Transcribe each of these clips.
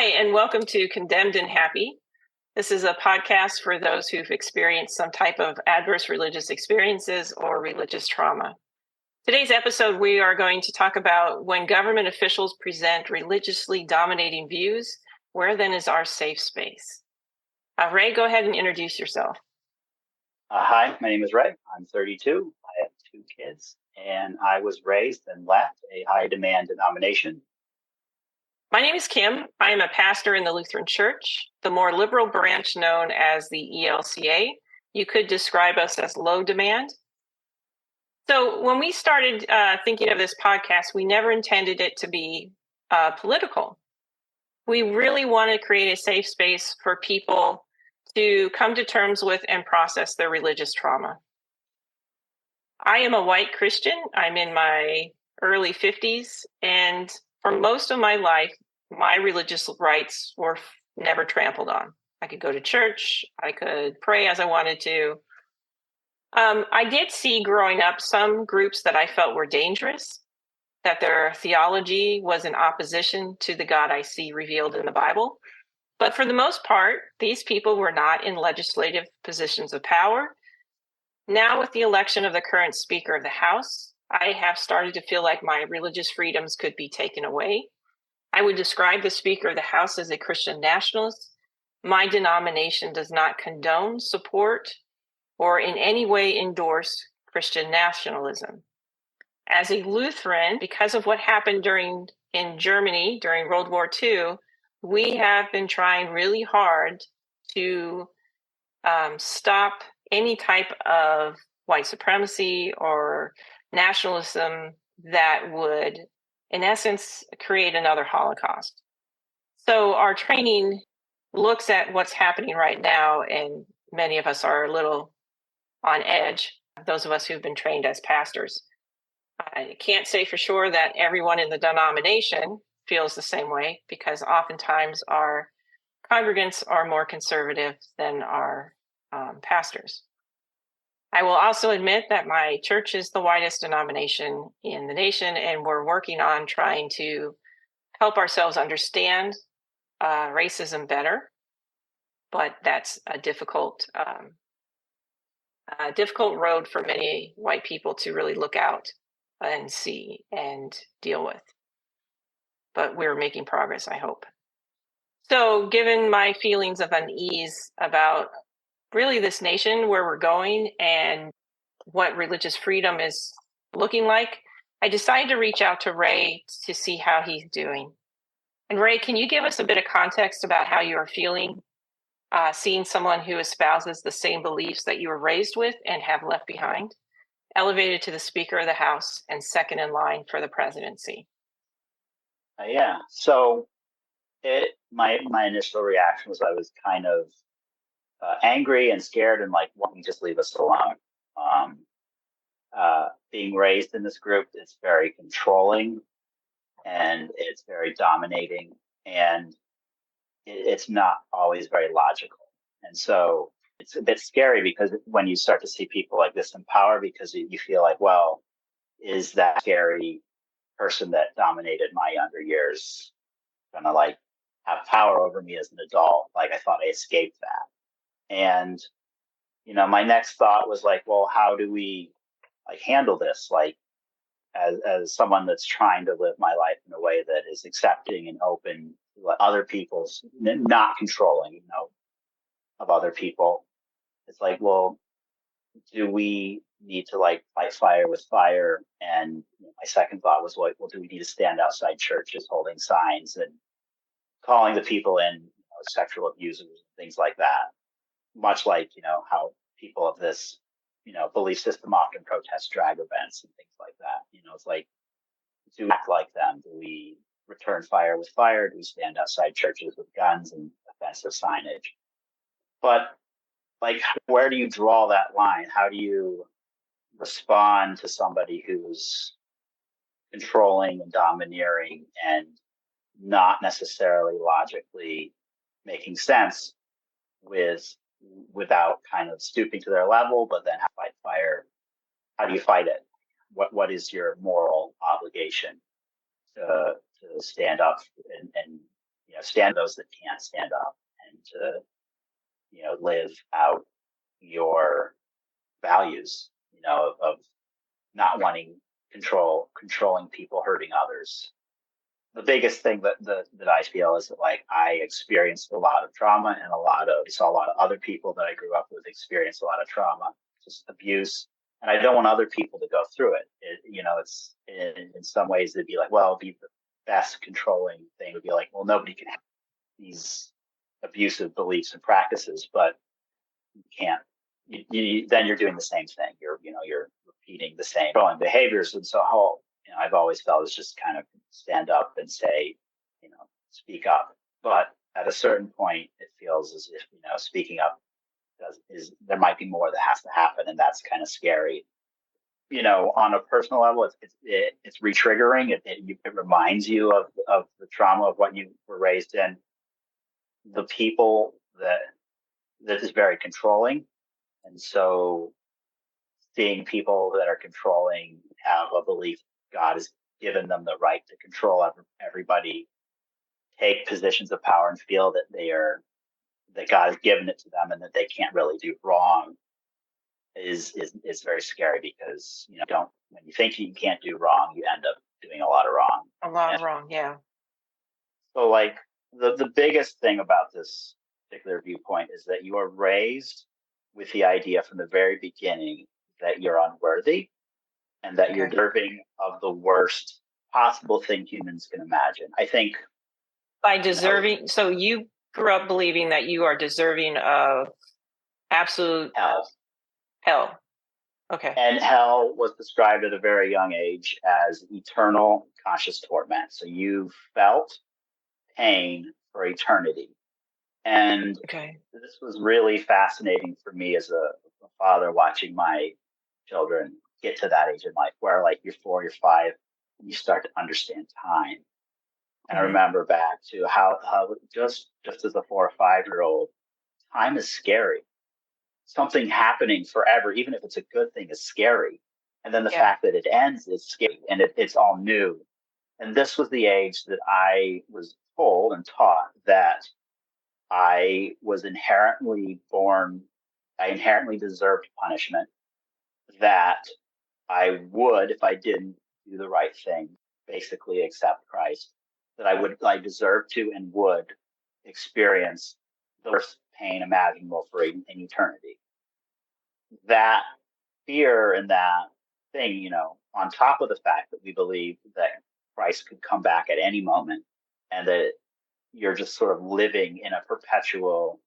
Hi, and welcome to Condemned and Happy. This is a podcast for those who've experienced some type of adverse religious experiences or religious trauma. Today's episode, we are going to talk about when government officials present religiously dominating views, where then is our safe space? Ray, go ahead and introduce yourself. Hi, my name is Ray. I'm 32. I have 2 kids, and I was raised and left a high demand denomination. My name is Kim. I am a pastor in the Lutheran Church, the more liberal branch known as the ELCA. You could describe us as low demand. So when we started thinking of this podcast, we never intended it to be political. We really want to create a safe space for people to come to terms with and process their religious trauma. I am a white Christian. I'm in my early 50s, and for most of my life, my religious rights were never trampled on. I could go to church. I could pray as I wanted to. I did see growing up some groups that I felt were dangerous, that their theology was in opposition to the God I see revealed in the Bible. But for the most part, these people were not in legislative positions of power. Now, with the election of the current Speaker of the House, I have started to feel like my religious freedoms could be taken away. I would describe the Speaker of the House as a Christian nationalist. My denomination does not condone, support, or in any way endorse Christian nationalism. As a Lutheran, because of what happened in Germany during World War II, we have been trying really hard to stop any type of white supremacy or nationalism that would, in essence, create another Holocaust. So our training looks at what's happening right now, and many of us are a little on edge, those of us who've been trained as pastors. I can't say for sure that everyone in the denomination feels the same way, because oftentimes our congregants are more conservative than our pastors. I will also admit that my church is the widest denomination in the nation, and we're working on trying to help ourselves understand racism better. But that's a difficult road for many white people to really look out and see and deal with. But we're making progress, I hope. So given my feelings of unease about really this nation, where we're going, and what religious freedom is looking like, I decided to reach out to Ray to see how he's doing. And Ray, can you give us a bit of context about how you are feeling, seeing someone who espouses the same beliefs that you were raised with and have left behind, elevated to the Speaker of the House and second in line for the presidency? Yeah. So my initial reaction was I was kind of angry and scared and like, why don't you just leave us alone? Being raised in this group, it's very controlling and it's very dominating, and it's not always very logical. And so it's a bit scary because when you start to see people like this in power, because you feel like, well, is that scary person that dominated my younger years gonna like have power over me as an adult? Like, I thought I escaped that. And, my next thought was like, well, how do we like handle this? Like, as someone that's trying to live my life in a way that is accepting and open to other people's, not controlling, of other people. It's like, well, do we need to like fight fire with fire? And my second thought was like, well, do we need to stand outside churches holding signs and calling the people in sexual abusers and things like that? Much like, how people of this, belief system often protest drag events and things like that. It's like, do we act like them? Do we return fire with fire? Do we stand outside churches with guns and offensive signage? But like, where do you draw that line? How do you respond to somebody who's controlling and domineering and not necessarily logically making sense without kind of stooping to their level, but then fight fire? How do you fight it? What is your moral obligation to stand up and stand those that can't stand up, and to, live out your values, of not wanting controlling people, hurting others. The biggest thing that I feel is that, like, I experienced a lot of trauma, and saw a lot of other people that I grew up with experience a lot of trauma, just abuse. And I don't want other people to go through it. It's in some ways it'd be like, well, it'd be the best controlling thing would be like, well, nobody can have these abusive beliefs and practices, but you can't. Then you're doing the same thing. You're repeating the same controlling behaviors. And so I've always felt is just kind of stand up and say, speak up. But at a certain point, it feels as if, speaking up there might be more that has to happen, and that's kind of scary. On a personal level, it's re-triggering. It reminds you of the trauma of what you were raised in. The people that is very controlling, and so seeing people that are controlling have a belief God has given them the right to control everybody, take positions of power, and feel that God has given it to them and that they can't really do wrong is very scary, because when you think you can't do wrong, you end up doing a lot of wrong. A lot of wrong, yeah. So, like, the biggest thing about this particular viewpoint is that you are raised with the idea from the very beginning that you're unworthy, and that you're deserving of the worst possible thing humans can imagine. I think by deserving, so you grew up believing that you are deserving of absolute hell. Okay. And hell was described at a very young age as eternal conscious torment. So you felt pain for eternity. And this was really fascinating for me as a father, watching my children get to that age in life where, like, you're 4, you're 5, and you start to understand time. And I remember back to how just as a 4 or 5-year-old, time is scary. Something happening forever, even if it's a good thing, is scary. And then the fact that it ends is scary, and it's all new. And this was the age that I was told and taught that I was inherently deserved punishment, that I would, if I didn't do the right thing, basically accept Christ, that I deserved to and would experience the worst pain imaginable for in eternity. That fear and that thing, on top of the fact that we believe that Christ could come back at any moment, and that you're just sort of living in a perpetual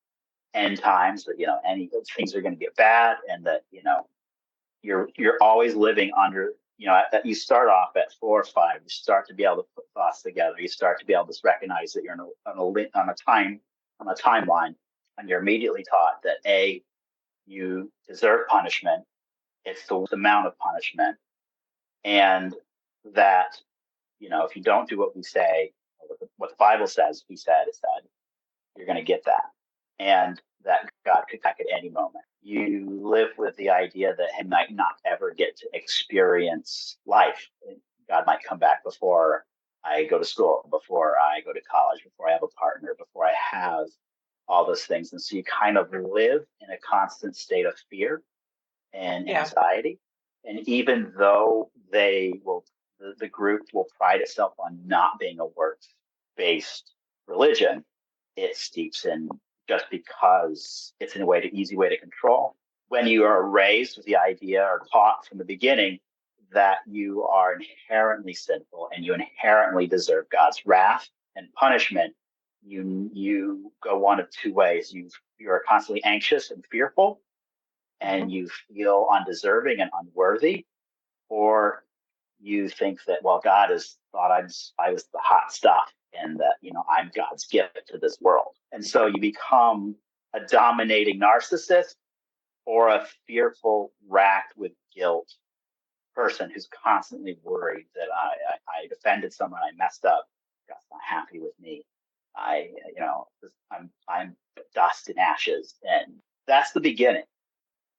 end times, that any things are going to get bad, and that you're always living under, you start off at 4 or 5, you start to be able to put thoughts together, you start to be able to recognize that you're on a timeline, and you're immediately taught that you deserve punishment, it's the amount of punishment, and that if you don't do what we say, what the Bible says, is that you're going to get that, and that God could come back at any moment. You live with the idea that he might not ever get to experience life. God might come back before I go to school, before I go to college, before I have a partner, before I have all those things. And so you kind of live in a constant state of fear and anxiety. And even though the group will pride itself on not being a works-based religion, it steeps in just because it's in easy way to control. When you are raised with the idea, or taught from the beginning, that you are inherently sinful and you inherently deserve God's wrath and punishment, you go one of two ways. You're constantly anxious and fearful, and you feel undeserving and unworthy, or you think that, well, God has thought I was the hot stuff, and that I'm God's gift to this world. And so you become a dominating narcissist, or a fearful, racked with guilt person who's constantly worried that I offended someone, I messed up, God's not happy with me, I'm dust and ashes. And that's the beginning.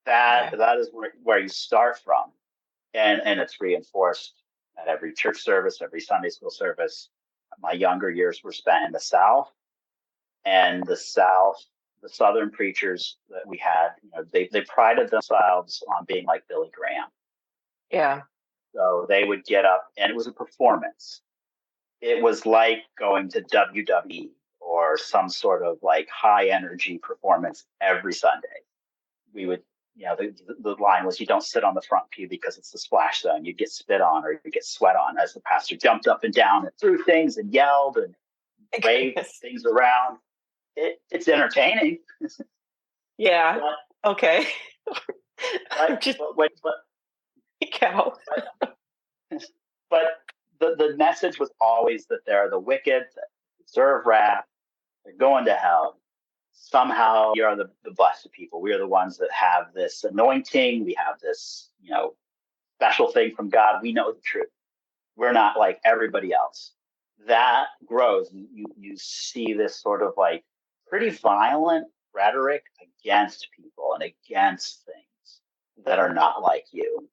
That is where you start from, and it's reinforced at every church service, every Sunday school service. My younger years were spent in the South, and the Southern preachers that we had, they prided themselves on being like Billy Graham. Yeah. So they would get up, and it was a performance. It was like going to WWE or some sort of like high energy performance every Sunday. We would, the line was, you don't sit on the front pew because it's the splash zone. You get spit on or you get sweat on, as the pastor jumped up and down and threw things and yelled and waved things around. It's entertaining. Yeah. But, Okay. but, Just but, cow. but the message was always that they're the wicked, that deserve wrath, they're going to hell. Somehow we are the blessed people. We are the ones that have this anointing. We have this, special thing from God. We know the truth. We're not like everybody else. That grows. You see this sort of like pretty violent rhetoric against people and against things that are not like you.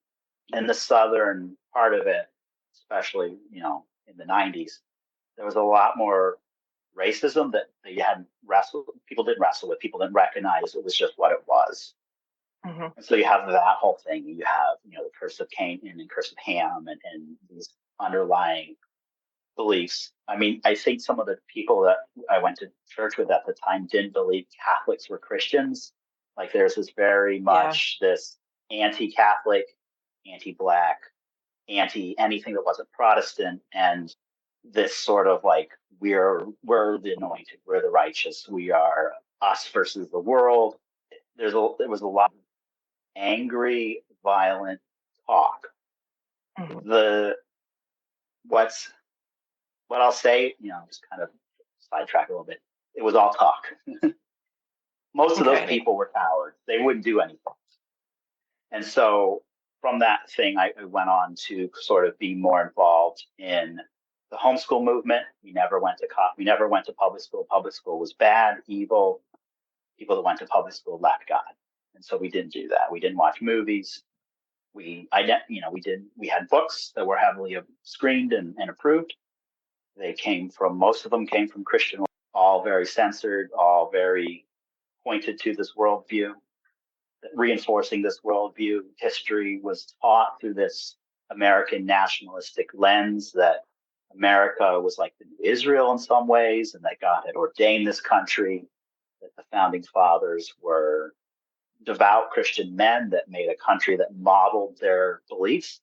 In the southern part of it, especially, in the 90s, there was a lot more racism that you hadn't people didn't wrestle with, people didn't recognize it was just what it was. Mm-hmm. And so you have that whole thing. You have, the curse of Cain and the curse of Ham and these underlying beliefs. I mean, I think some of the people that I went to church with at the time didn't believe Catholics were Christians. Like there's this very much this anti-Catholic, anti-Black, anti anything that wasn't Protestant, and this sort of like we're the anointed, we're the righteous, we are us versus the world. There was a lot of angry, violent talk. Mm-hmm. What I'll say, just kind of sidetrack a little bit. It was all talk. Most of those people were cowards. They wouldn't do anything. And so from that thing, I went on to sort of be more involved in the homeschool movement. We never went to public school. Public school was bad, evil. People that went to public school left God. And so we didn't do that. We didn't watch movies. We had books that were heavily screened and approved. Most of them came from Christian, all very censored, all very pointed to this worldview, reinforcing this worldview. History was taught through this American nationalistic lens that America was like the new Israel in some ways, and that God had ordained this country, that the founding fathers were devout Christian men that made a country that modeled their beliefs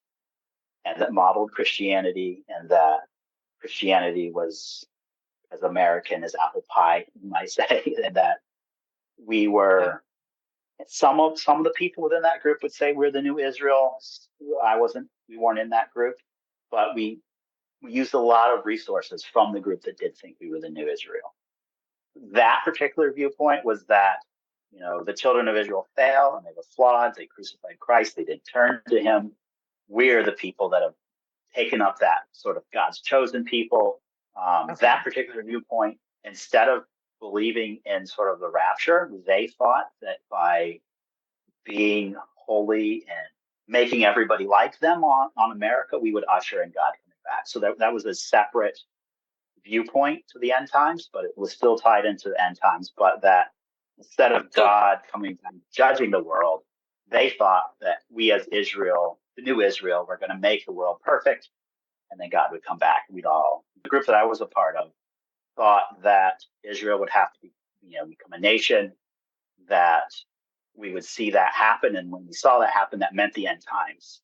and that modeled Christianity, and that Christianity was as American as apple pie, you might say, and that we were. Some of the people within that group would say we're the new Israel. We weren't in that group, but we used a lot of resources from the group that did think we were the new Israel. That particular viewpoint was that, the children of Israel fell and they were flawed. They crucified Christ. They didn't turn to him. We're the people that have taken up that sort of God's chosen people. That particular viewpoint, instead of believing in sort of the rapture, they thought that by being holy and making everybody like them on America, we would usher in God coming back. So that was a separate viewpoint to the end times, but it was still tied into the end times. But that instead of God coming and judging the world, they thought that we as Israel, the new Israel, were going to make the world perfect, and then God would come back. The group that I was a part of, thought that Israel would have to become a nation, that we would see that happen. And when we saw that happen, that meant the end times,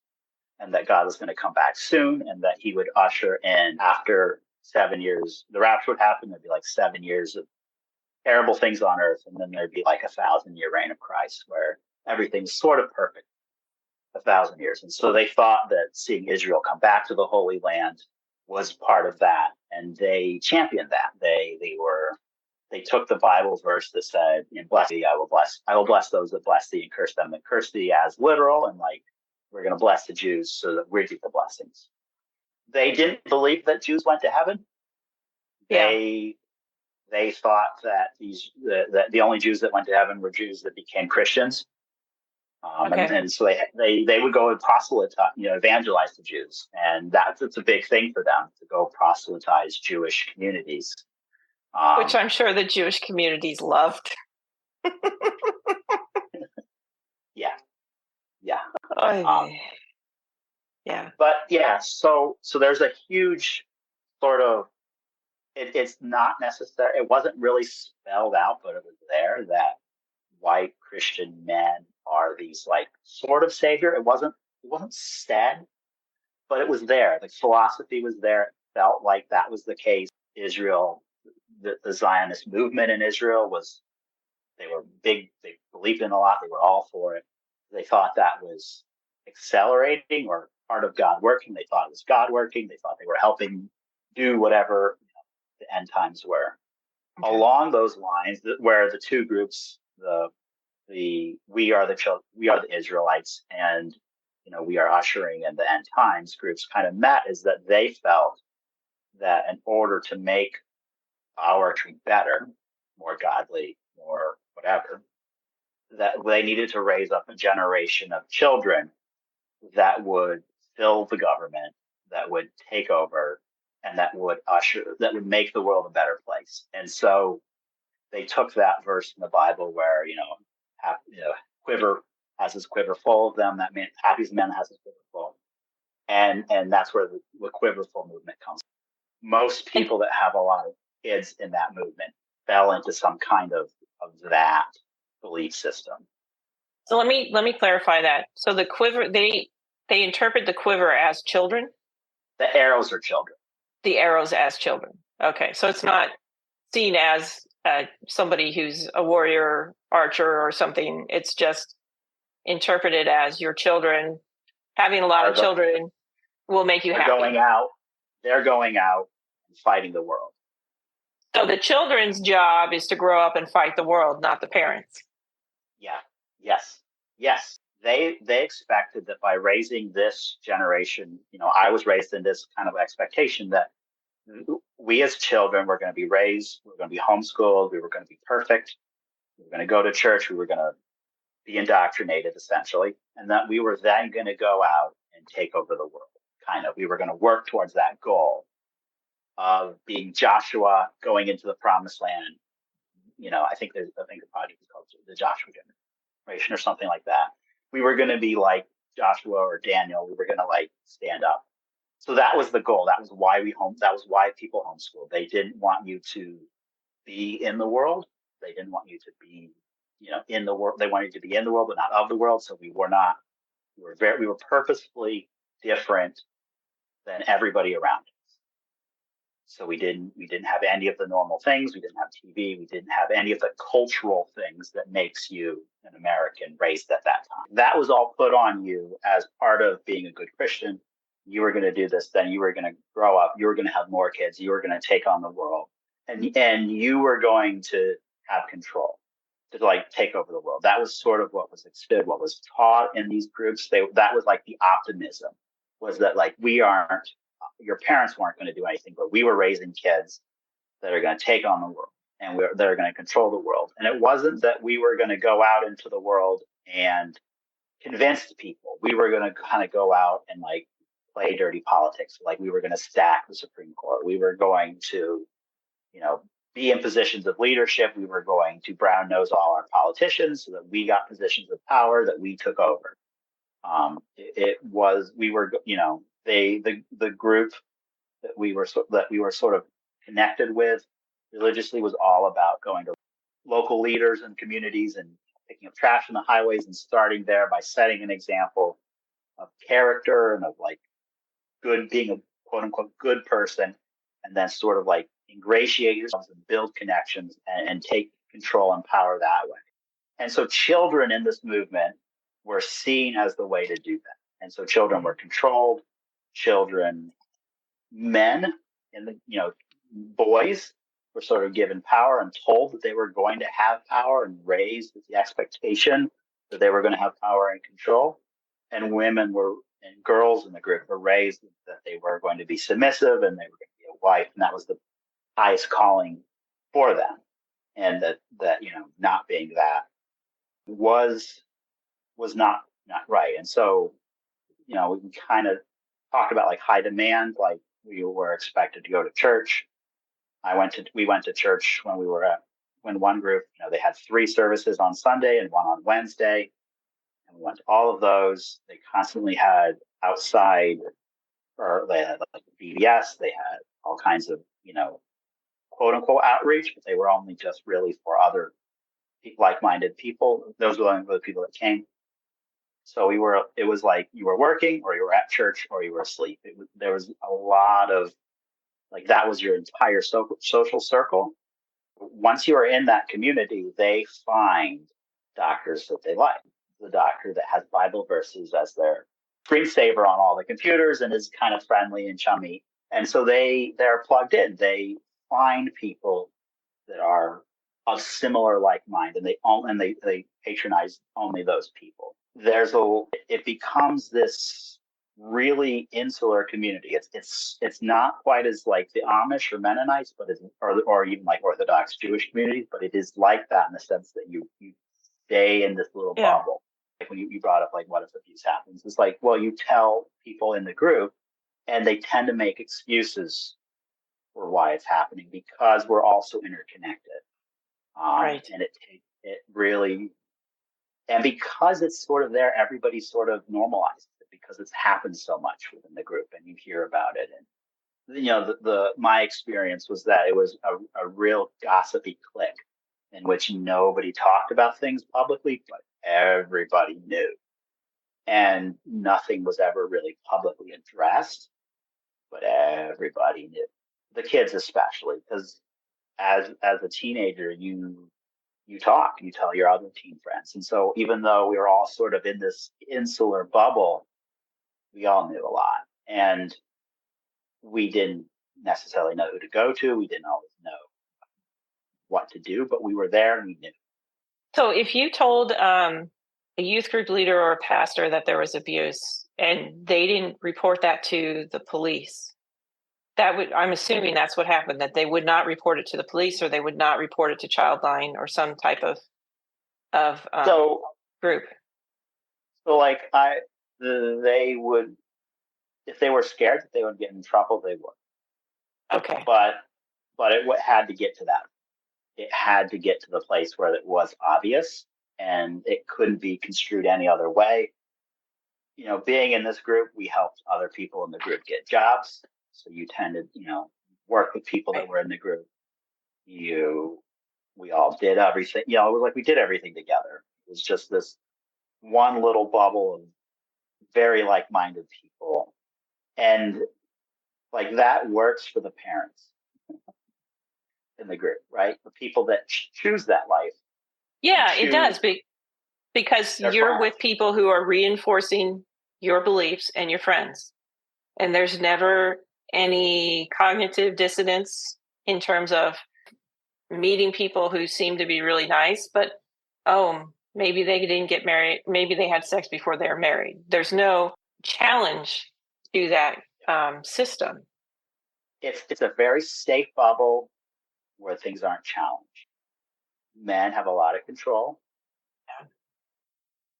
and that God was going to come back soon, and that he would usher in after 7 years. The rapture would happen. There'd be like 7 years of terrible things on earth. And then there'd be like 1,000-year reign of Christ where everything's sort of perfect, 1,000 years. And so they thought that seeing Israel come back to the Holy Land was part of that, and they championed that. They took the Bible verse that said, "Bless thee, I will bless those that bless thee, and curse them that curse thee," as literal, and like we're going to bless the Jews so that we get the blessings. They didn't believe that Jews went to heaven. They thought that the only Jews that went to heaven were Jews that became Christians. Okay. And so they would go and proselytize, evangelize the Jews. And it's a big thing for them to go proselytize Jewish communities. Which I'm sure the Jewish communities loved. Yeah. Yeah. Oh, yeah. But yeah, so there's a huge sort of, it's not necessary. It wasn't really spelled out, but it was there that white Christian men are these like sort of savior. It wasn't said, but it was there. The philosophy was there. It felt like that was the case. Israel, the Zionist movement in Israel they were big. They believed in a lot. They were all for it. They thought that was accelerating or part of God working. They thought it was God working. They thought they were helping do whatever the end times were. Okay. Along those lines, where the two groups, the we are the Israelites, and we are ushering in the end times groups kind of met, is that they felt that in order to make our country better, more godly, more whatever, that they needed to raise up a generation of children that would fill the government, that would take over, and that would make the world a better place. And so they took that verse in the Bible where, quiver has his quiver full of them. That man, happy man has his quiver full. And that's where the quiverful movement comes from. Most people that have a lot of kids in that movement fell into some kind of that belief system. So let me clarify that. So the quiver, they interpret the quiver as children? The arrows are children. The arrows as children. Okay. So it's not seen as somebody who's a warrior, archer, or something. It's just interpreted as your children. Having a lot of children will make you happy. They're going out and fighting the world. So the children's job is to grow up and fight the world, not the parents. Yeah. Yes. They expected that by raising this generation, I was raised in this kind of expectation that we as children were going to be raised, we were going to be homeschooled, we were going to be perfect, we were going to go to church, we were going to be indoctrinated essentially, and that we were then going to go out and take over the world. Kind of, we were going to work towards that goal of being Joshua going into the promised land. I think the project is called the Joshua Generation or something like that. We were going to be like Joshua or Daniel. We were going to like stand up. So that was the goal. That was why people homeschooled. They didn't want you to be in the world. They didn't want you to be, in the world. They wanted you to be in the world, but not of the world. So we were not. We were purposefully different than everybody around us. So we didn't have any of the normal things. We didn't have TV. We didn't have any of the cultural things that makes you an American raised at that time. That was all put on you as part of being a good Christian. You were going to do this, then you were going to grow up. You were going to have more kids. You were going to take on the world, and you were going to have control, to like take over the world. That was sort of what was expected, what was taught in these groups. That was like the optimism, was that like your parents weren't going to do anything, but we were raising kids that are going to take on the world, and they're going to control the world. And it wasn't that we were going to go out into the world and convince people. We were going to kind of go out and like play dirty politics. Like we were going to stack the Supreme Court. We were going to, be in positions of leadership. We were going to brown nose all our politicians so that we got positions of power that we took over. The group that we were sort of connected with religiously was all about going to local leaders and communities and picking up trash on the highways and starting there by setting an example of character and of like being a quote unquote good person, and then sort of like ingratiate yourselves and build connections and take control and power that way. And so children in this movement were seen as the way to do that. And so children were controlled. Men and boys were sort of given power and told that they were going to have power and raised with the expectation that they were going to have power and control. And girls in the group were raised that they were going to be submissive and they were going to be a wife, and that was the highest calling for them. And that not being that was was not right. And so, we kind of talked about like high demand, like we were expected to go to church. We went to church when one group, they had 3 services on Sunday and one on Wednesday. And we went to all of those. They constantly had outside, or they had like BBS, they had all kinds of, quote unquote outreach, but they were only just really for other like-minded people. Those were only the people that came. So it was like you were working or you were at church or you were asleep. There was a lot of like, that was your entire social circle. Once you are in that community, they find doctors that they like. The doctor that has Bible verses as their screensaver on all the computers and is kind of friendly and chummy. And so they're plugged in. They find people that are of similar like mind, and they patronize only those people. It becomes this really insular community. It's not quite as like the Amish or Mennonites, or even like Orthodox Jewish communities, but it is like that in the sense that you stay in this little bubble. Like when you brought up like what if abuse happens, it's like, well, you tell people in the group and they tend to make excuses for why it's happening because we're also interconnected. Right. And it really, and because it's sort of there, everybody sort of normalizes it because it's happened so much within the group and you hear about it. And, my experience was that it was a real gossipy clique in which nobody talked about things publicly, but everybody knew. And nothing was ever really publicly addressed, but everybody knew. The kids especially, because as a teenager, you tell your other teen friends. And so even though we were all sort of in this insular bubble, we all knew a lot. And we didn't necessarily know who to go to. We didn't always know what to do, but we were there and we knew. So if you told a youth group leader or a pastor that there was abuse and they didn't report that to the police, I'm assuming that's what happened, that they would not report it to the police or they would not report it to Childline or some type of group. So like they would, if they were scared that they would get in trouble, they would. Okay. But it had to get to that. It had to get to the place where it was obvious and it couldn't be construed any other way. Being in this group, we helped other people in the group get jobs. So you tended, work with people that were in the group. We all did everything. It was like we did everything together. It was just this one little bubble of very like-minded people. And like that works for the parents in the group, right? The people that choose that life. Yeah, it does. Because you're with people who are reinforcing your beliefs and your friends. And there's never any cognitive dissonance in terms of meeting people who seem to be really nice, but maybe they didn't get married. Maybe they had sex before they were married. There's no challenge to that system. It's a very safe bubble where things aren't challenged. Men have a lot of control. Yeah.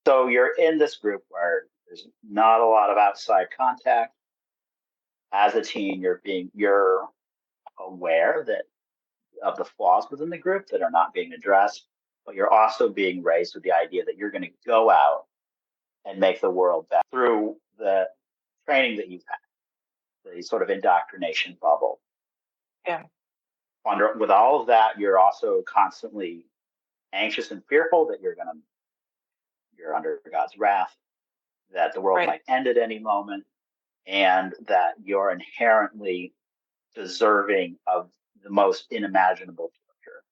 So you're in this group where there's not a lot of outside contact. As a teen, you're aware of the flaws within the group that are not being addressed, but you're also being raised with the idea that you're going to go out and make the world better through the training that you've had, the sort of indoctrination bubble. Yeah. With all of that, you're also constantly anxious and fearful that you're under God's wrath, that the world might end at any moment, and that you're inherently deserving of the most unimaginable torture.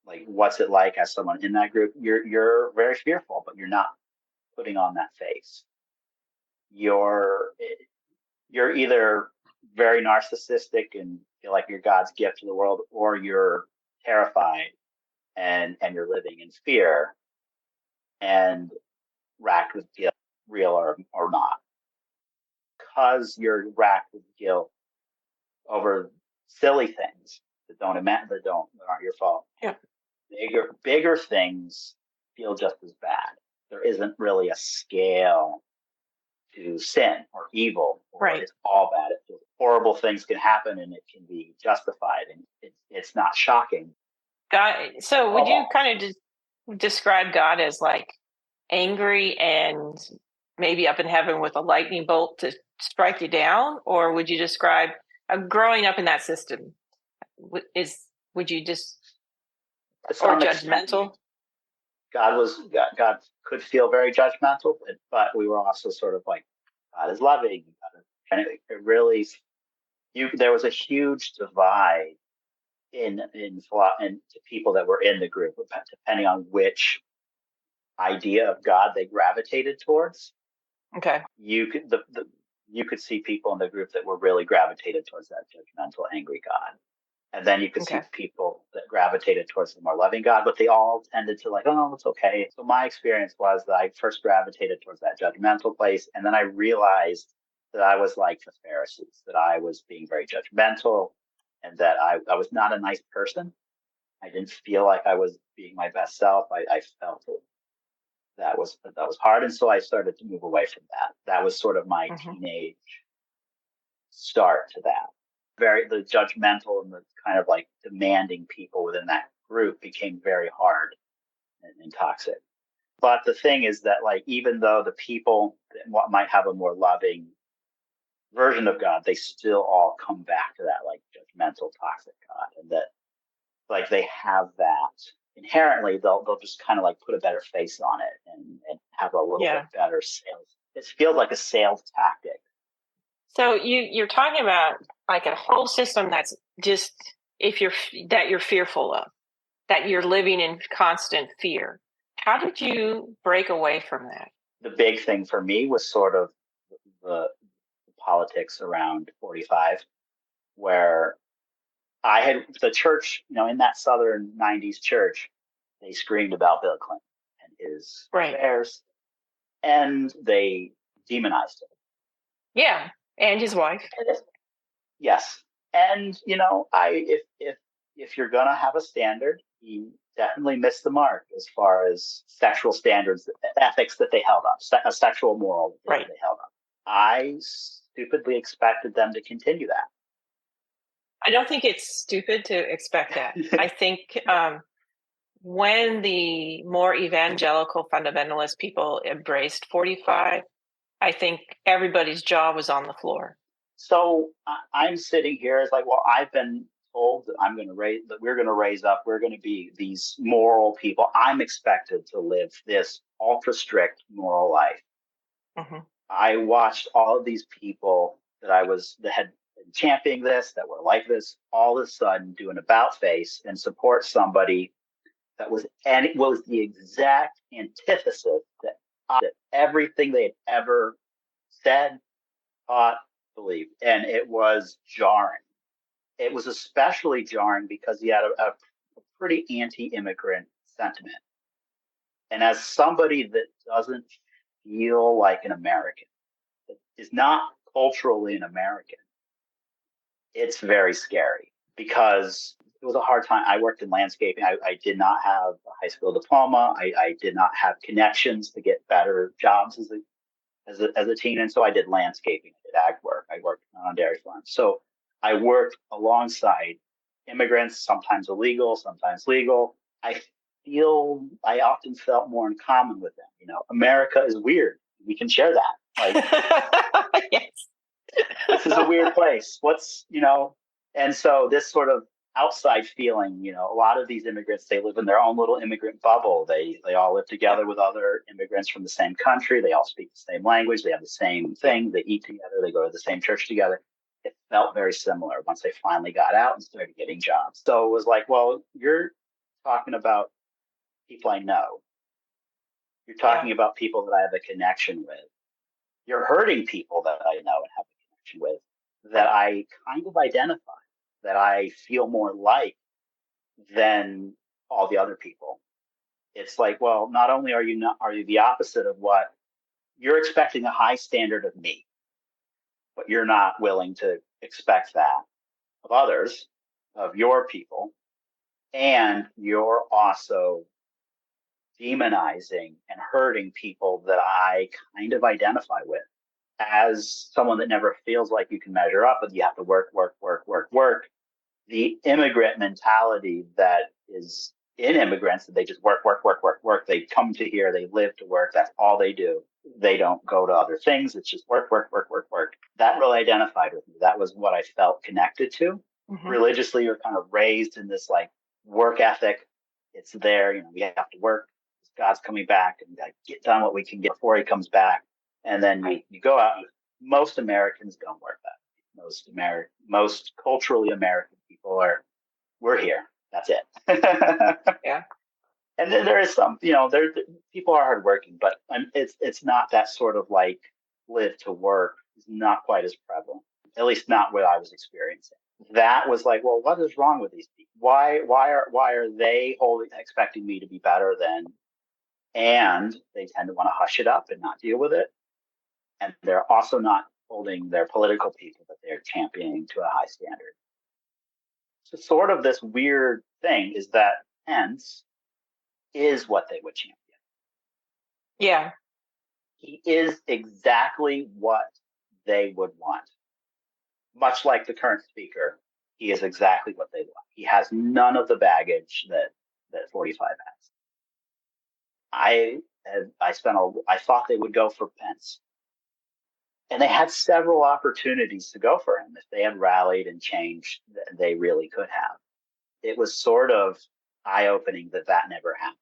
Like, what's it like as someone in that group? You're very fearful, but you're not putting on that face. You're either very narcissistic and feel like you're God's gift to the world, or you're terrified and you're living in fear and racked with guilt, real or not. Because you're racked with guilt over silly things that aren't your fault. Yeah. Bigger things feel just as bad. there isn't really a scale to sin or evil, or Right. it's all bad. Horrible things can happen and it can be justified, and it's not shocking. God. So would you All kind of describe God as like angry and maybe up in heaven with a lightning bolt to strike you down, or would you describe growing up in that system? Is would you just to or some extent, judgmental? God could feel very judgmental, but we were also sort of like, God is loving, and it really there was a huge divide in to people that were in the group, depending on which idea of God they gravitated towards. Okay. You could see people in the group that were really gravitated towards that judgmental, angry God. And then you could see Okay. people that gravitated towards the more loving God, but they all tended to like, oh, it's okay. So my experience was that I first gravitated towards that judgmental place. And then I realized that I was like the Pharisees, that I was being very judgmental and that I was not a nice person. I didn't feel like I was being my best self. I felt that was hard. And so I started to move away from that. That was sort of my Mm-hmm. teenage start to that. The judgmental and the kind of like demanding people within that group became very hard and toxic. But the thing is that like even though the people that might have a more loving version of God, they still all come back to that like judgmental, toxic God, and that like they have that inherently. They'll just kind of like put a better face on it and have a little Yeah. bit better sales. It feels like a sales tactic. So you're talking about like a whole system that's just if you're fearful of, that you're living in constant fear. How did you break away from that? The big thing for me was sort of the politics around 45, where I had the church, in that Southern 90s church, they screamed about Bill Clinton and his Right. affairs, and they demonized him. Yeah, and his wife. Yes. And, if you're going to have a standard, he definitely missed the mark as far as sexual standards, ethics that they held up, a sexual moral that Right. they held up. I stupidly expected them to continue that. I don't think it's stupid to expect that. I think when the more evangelical fundamentalist people embraced 45, I think everybody's jaw was on the floor. So I'm sitting here as like, well, I've been told that we're going to raise up, we're going to be these moral people. I'm expected to live this ultra strict moral life. Mm-hmm. I watched all of these people that had been championing this, that were like this, all of a sudden do an about face and support somebody and it was the exact antithesis that everything they had ever said, thought, believed. And it was jarring. It was especially jarring because he had a pretty anti-immigrant sentiment. And as somebody that doesn't feel like an American, that is not culturally an American, it's very scary because it was a hard time. I worked in landscaping. I did not have a high school diploma. I did not have connections to get better jobs as a teen. And so I did landscaping. I did ag work. I worked on dairy farms. So I worked alongside immigrants, sometimes illegal, sometimes legal. I often felt more in common with them. America is weird. We can share that. Like, yes. This is a weird place. And so this sort of outside feeling, a lot of these immigrants, they live in their own little immigrant bubble. They all live together with other immigrants from the same country. They all speak the same language. They have the same thing. They eat together. They go to the same church together. It felt very similar once they finally got out and started getting jobs. So it was like, well, you're talking about people I know. You're talking about people that I have a connection with. You're hurting people that I know and have a connection with, that I kind of identify, that I feel more like than all the other people. It's like, well, not only are you the opposite of what you're expecting, a high standard of me, but you're not willing to expect that of others, of your people, and you're also demonizing and hurting people that I kind of identify with. As someone that never feels like you can measure up, but you have to work, work, work, work, work. The immigrant mentality that is in immigrants, that they just work, work, work, work, work. They come to here, they live to work. That's all they do. They don't go to other things. It's just work, work, work, work, work. That really identified with me. That was what I felt connected to. Mm-hmm. Religiously, you're kind of raised in this like work ethic. It's there. We have to work. God's coming back, and we got to get done what we can get before he comes back. And then you go out. Most Americans don't work that. Most culturally American people we're here. That's it. Yeah. And then there is some, there people are hardworking, but it's not that sort of like live to work. It's not quite as prevalent, at least not what I was experiencing. That was like, well, what is wrong with these people? Why are they expecting me to be better than? And they tend to want to hush it up and not deal with it. And they're also not holding their political people that they're championing to a high standard. So sort of this weird thing is that Pence is what they would champion. Yeah. He is exactly what they would want. Much like the current speaker, he is exactly what they want. He has none of the baggage that 45 has. I thought they would go for Pence. And they had several opportunities to go for him. If they had rallied and changed, they really could have. It was sort of eye-opening that never happened.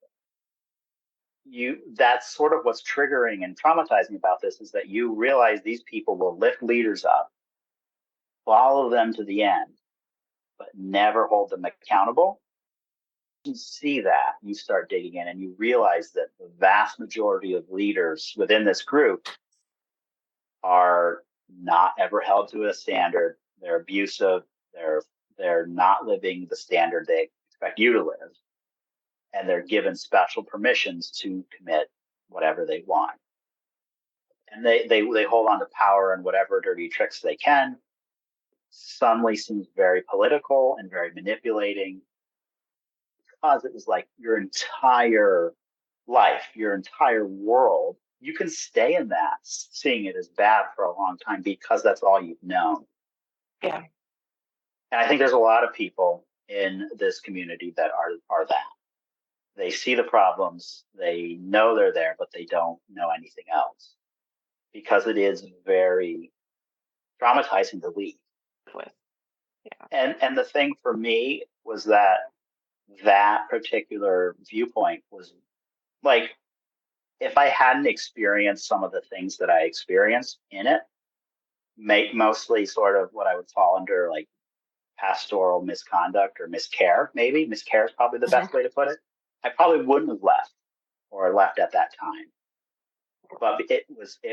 That's sort of what's triggering and traumatizing about this, is that you realize these people will lift leaders up, follow them to the end, but never hold them accountable. You see that, you start digging in, and you realize that the vast majority of leaders within this group are not ever held to a standard. They're abusive. They're not living the standard they expect you to live, and they're given special permissions to commit whatever they want. And they hold on to power and whatever dirty tricks they can. Suddenly seems very political and very manipulating, because it was like your entire life, your entire world. You can stay in that, seeing it as bad for a long time, because that's all you've known. Yeah. And I think there's a lot of people in this community that are that. They see the problems, they know they're there, but they don't know anything else, because it is very traumatizing to leave. Yeah. And the thing for me was that particular viewpoint was like, if I hadn't experienced some of the things that I experienced in it, mostly sort of what I would fall under like pastoral misconduct or miscare, maybe. Miscare is probably the best way to put it. I probably wouldn't have left, or left at that time. But it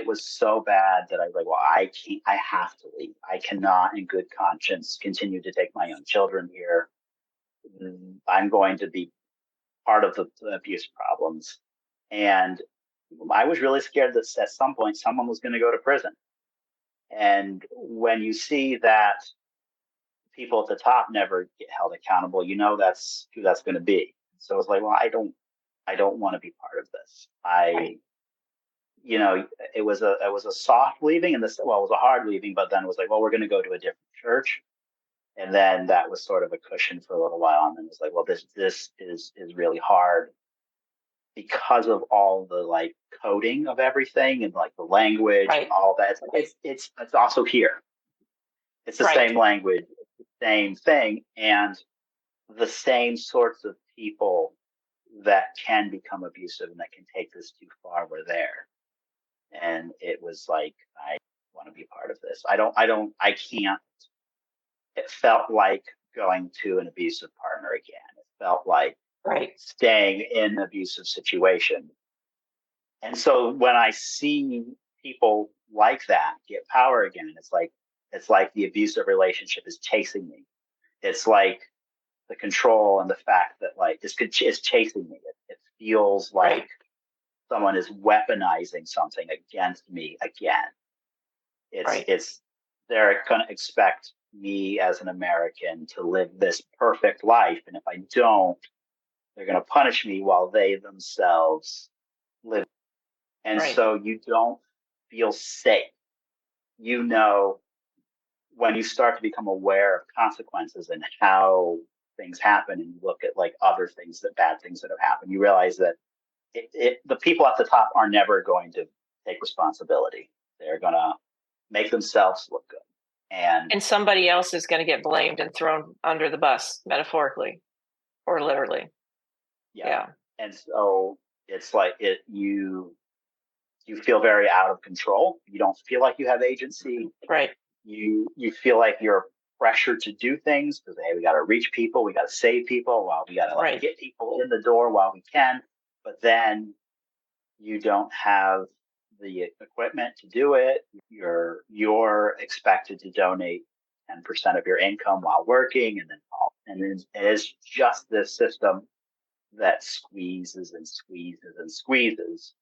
was so bad that I was like, well, I have to leave. I cannot in good conscience continue to take my young children here. I'm going to be part of the abuse problems. And I was really scared that at some point someone was going to go to prison. And when you see that people at the top never get held accountable, that's who that's going to be. So it's like, well, I don't want to be part of this. It was a soft leaving, and it was a hard leaving, but then it was like, well, we're going to go to a different church. And then that was sort of a cushion for a little while. And then it was like, well, this is really hard, because of all the like coding of everything and like the language and all that. It's also here. It's the same language, it's the same thing, and the same sorts of people that can become abusive and that can take this too far were there. And it was like, I want to be part of this. I can't. It felt like going to an abusive partner again. It felt like staying in an abusive situation. And so when I see people like that get power again, it's like the abusive relationship is chasing me. It's like the control and the fact that like this is chasing me. It feels like someone is weaponizing something against me again. It's they're going to expect me as an American to live this perfect life, and if I don't, They're going to punish me while they themselves live. And Right. so you don't feel safe. You know, when you start to become aware of consequences and how things happen, and you look at like other things, that bad things that have happened, you realize that the people at the top are never going to take responsibility. They're going to make themselves look good. And somebody else is going to get blamed and thrown under the bus, metaphorically or literally. Yeah. And so it's like you feel very out of control. You don't feel like you have agency. Right. You feel like you're pressured to do things because, hey, we got to reach people, we got to save people, while we got to Right. get people in the door while we can. But then you don't have the equipment to do it. You're expected to donate 10% of your income while working, and then it is just this system that squeezes and squeezes and squeezes,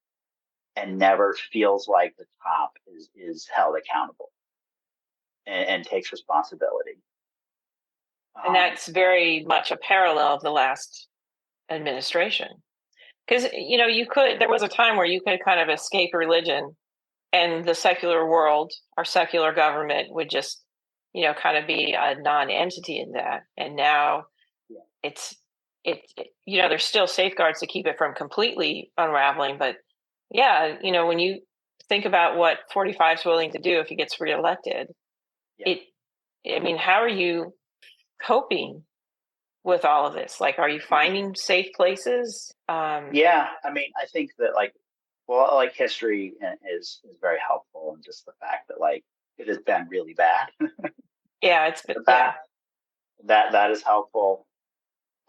and never feels like the top is held accountable and takes responsibility. And that's very much a parallel of the last administration. Because, there was a time where you could kind of escape religion and the secular world, our secular government would just, kind of be a non-entity in that. And now there's still safeguards to keep it from completely unraveling. But yeah, when you think about what 45 is willing to do if he gets reelected, how are you coping with all of this? Like, are you finding safe places? I think that history is very helpful, and just the fact that it has been really bad. Yeah, it's been that is helpful.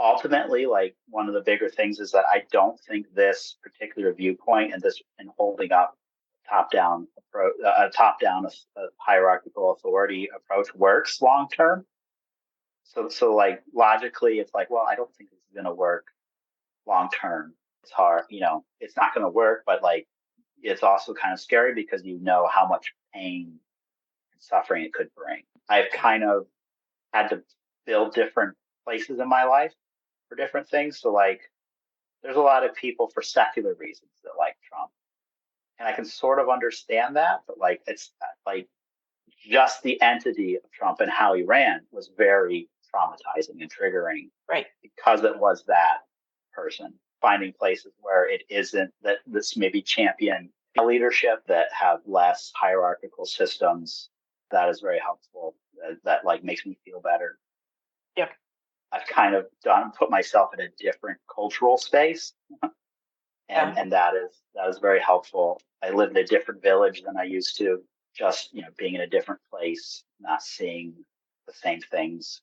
Ultimately, one of the bigger things is that I don't think this particular viewpoint and holding up top-down approach, top-down hierarchical authority approach works long term. So logically, it's well, I don't think this is going to work long term. It's hard, it's not going to work, but it's also kind of scary because how much pain and suffering it could bring. I've kind of had to build different places in my life for different things. So there's a lot of people for secular reasons that like Trump, and I can sort of understand that, but it's just the entity of Trump and how he ran was very traumatizing and triggering, right? Because it was that person. Finding places where it isn't, that this maybe champion leadership that have less hierarchical systems, that is very helpful. That makes me feel better. Yep. I've kind of put myself in a different cultural space, and that is very helpful. I live in a different village than I used to. Just being in a different place, not seeing the same things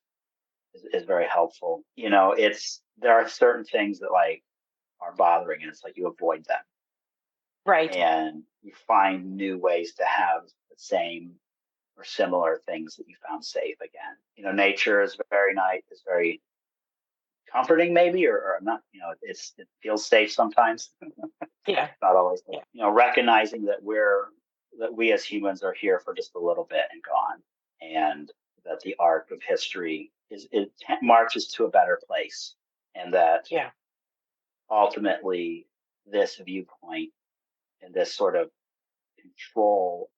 is very helpful. There are certain things that are bothering, and it's you avoid them, right? And you find new ways to have the same or similar things that you found safe again. Nature is very nice, is very comforting, maybe, or not. It feels safe sometimes. Yeah, not always. Yeah. Recognizing that we as humans are here for just a little bit and gone, and that the arc of history it marches to a better place, and that ultimately this viewpoint and this sort of control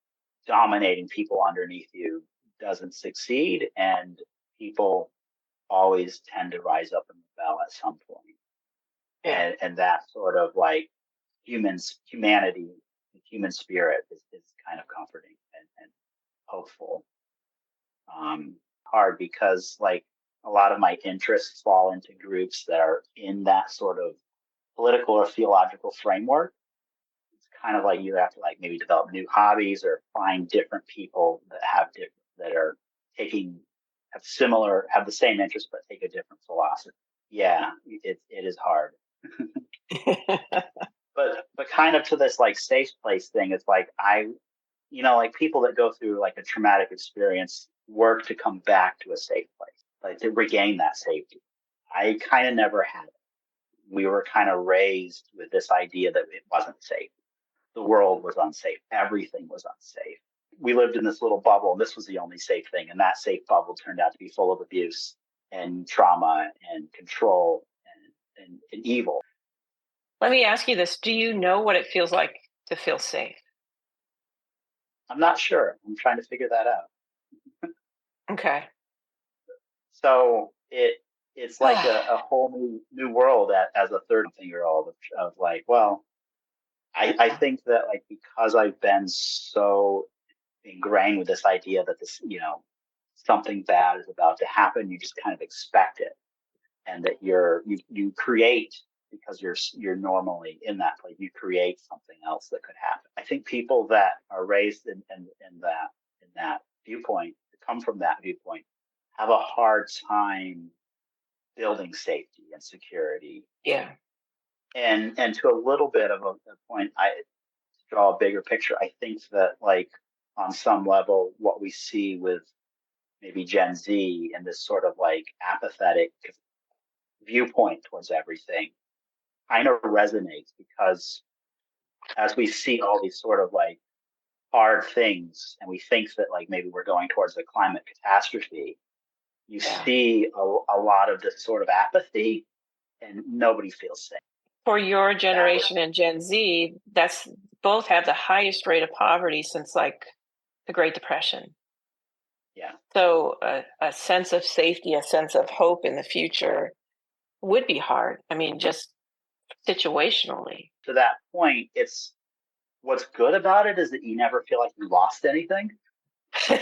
dominating people underneath you doesn't succeed, and people always tend to rise up and rebel at some point. And that sort of humanity, the human spirit is kind of comforting and hopeful. Hard because a lot of my interests fall into groups that are in that sort of political or theological framework. It's kind of you have to maybe develop new hobbies or find different people that have that are have the same interest but take a different philosophy. Yeah, it is hard. but kind of to this safe place thing, it's people that go through a traumatic experience work to come back to a safe place, to regain that safety. I kind of never had it. We were kind of raised with this idea that it wasn't safe. The world was unsafe. Everything was unsafe. We lived in this little bubble, and this was the only safe thing. And that safe bubble turned out to be full of abuse and trauma and control and evil. Let me ask you this. Do you know what it feels like to feel safe? I'm not sure. I'm trying to figure that out. Okay. So it's like a whole new world as a 13-year old of like, well, I think that like because I've been so ingrained with this idea that this, something bad is about to happen, you just kind of expect it, and that you create because you're normally in that place. You create something else that could happen. I think people that are raised in that viewpoint, come from that viewpoint, have a hard time building safety and security. Yeah. And to a little bit of a point, I draw a bigger picture. I think that like on some level, what we see with maybe Gen Z and this sort of like apathetic viewpoint towards everything kind of resonates, because as we see all these sort of like hard things and we think that like maybe we're going towards a climate catastrophe, you see a lot of this sort of apathy and nobody feels safe. For your generation and Gen Z, that's both have the highest rate of poverty since like the Great Depression. Yeah. So a sense of safety, a sense of hope in the future would be hard. I mean, just situationally. To that point, it's what's good about it is that you never feel like you lost anything. So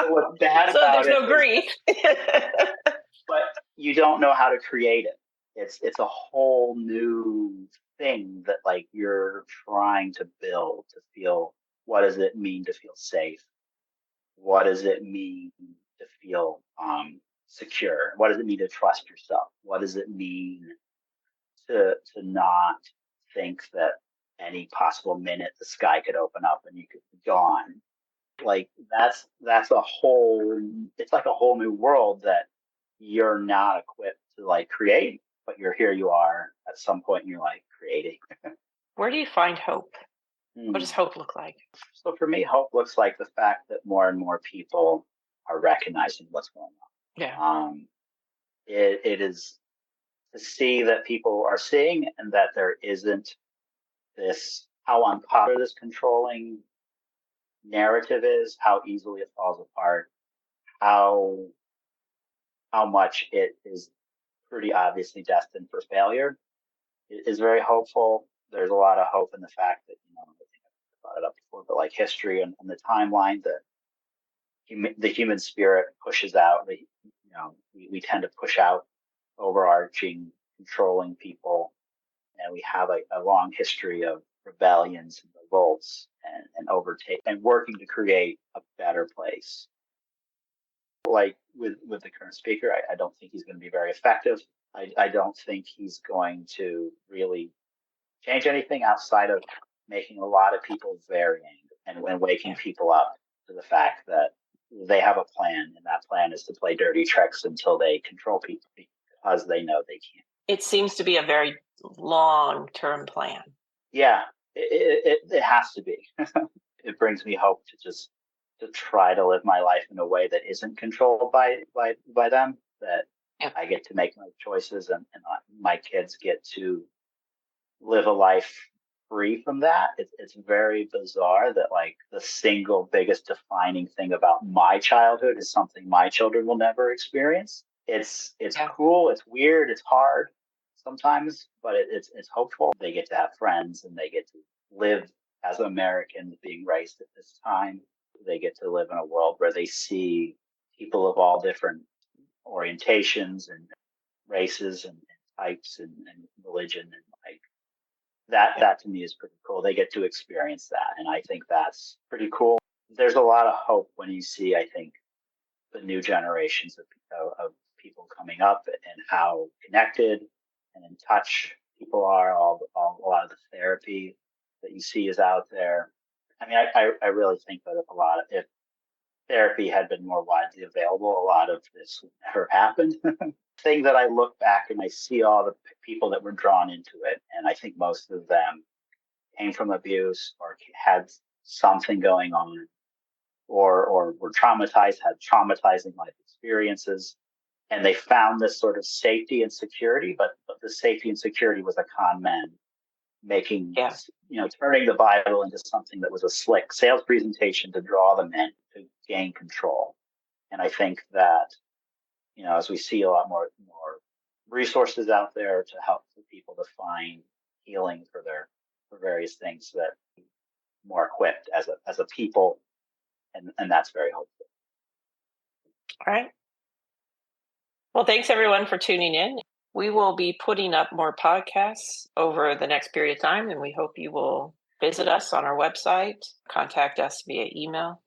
what's bad about there's no grief. But you don't know how to create it. It's a whole new thing that like you're trying to build to feel. What does it mean to feel safe? What does it mean to feel secure? What does it mean to trust yourself? What does it mean to not think that any possible minute the sky could open up and you could be gone? Like that's a whole. It's like a whole new world that you're not equipped to like create, but here you are at some point in your life creating. Where do you find hope? What does hope look like? So for me, hope looks like the fact that more and more people are recognizing what's going on. Yeah. It is to see that people are seeing, and that there isn't this how unpopular this controlling narrative is, how easily it falls apart, how much it is pretty obviously destined for failure. It is very hopeful. There's a lot of hope in the fact that, I think I've brought it up before, but like history and the timeline that the human spirit pushes out. We tend to push out overarching, controlling people, and we have a long history of rebellions and revolts and overtake and working to create a better place. Like with the current speaker, I don't think he's going to be very effective. I don't think he's going to really change anything outside of making a lot of people very angry and waking people up to the fact that they have a plan, and that plan is to play dirty tricks until they control people because they know they can't. It seems to be a very long-term plan. Yeah, it has to be. It brings me hope to try to live my life in a way that isn't controlled by them, that I get to make my choices, and my kids get to live a life free from that. It's very bizarre that like the single biggest defining thing about my childhood is something my children will never experience. It's cool, it's weird, it's hard sometimes, but it's hopeful. They get to have friends, and they get to live as Americans being raised at this time. They get to live in a world where they see people of all different orientations and races and types and religion, and like that to me is pretty cool. They get to experience that, and I think that's pretty cool. There's a lot of hope when you see, I think, the new generations of people coming up and how connected and in touch people are. A lot of the therapy that you see is out there. I mean, I really think that if therapy had been more widely available, a lot of this would never happen. Thing that I look back and I see all the people that were drawn into it, and I think most of them came from abuse or had something going on, or were traumatized, had traumatizing life experiences. And they found this sort of safety and security, but the safety and security was a con man making, turning the Bible into something that was a slick sales presentation to draw them in to gain control. And I think that, as we see a lot more resources out there to help people to find healing for various things, that more equipped as a people, and that's very helpful. All right. Well, thanks everyone for tuning in. We will be putting up more podcasts over the next period of time, and we hope you will visit us on our website, contact us via email.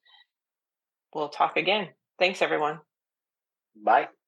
We'll talk again. Thanks, everyone. Bye.